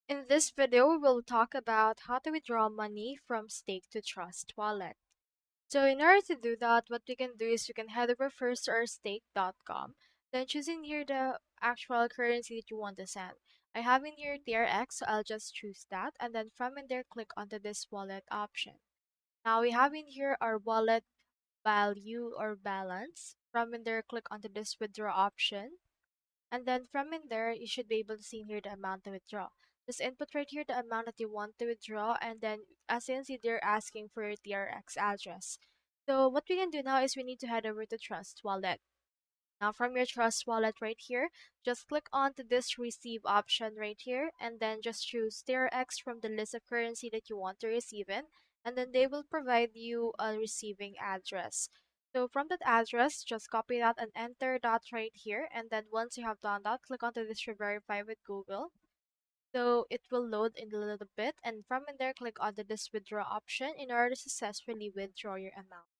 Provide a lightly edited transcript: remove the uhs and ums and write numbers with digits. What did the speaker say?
In this video, we will talk about how to withdraw money from Stake to Trust wallet. So in order to do that, what we can do is we can head over first to our stake.com, then choosing here the actual currency that you want to send. I have in here TRX, so I'll just choose that, and then from in there, click onto this wallet option. Now we have in here our wallet value or balance. From in there, click onto this withdraw option. And then from in there, you should be able to see here the amount to withdraw. Just input right here the amount that you want to withdraw, and then as you can see, they're asking for your TRX address. So what we can do now is we need to head over to Trust Wallet. Now from your Trust Wallet right here, just click on to this receive option right here, and then just choose TRX from the list of currency that you want to receive in, and then they will provide you a receiving address. So from that address, just copy that and enter that right here, and then once you have done that, click onto this verify with Google. So it will load in a little bit, and from in there, click onto this withdraw option in order to successfully withdraw your amount.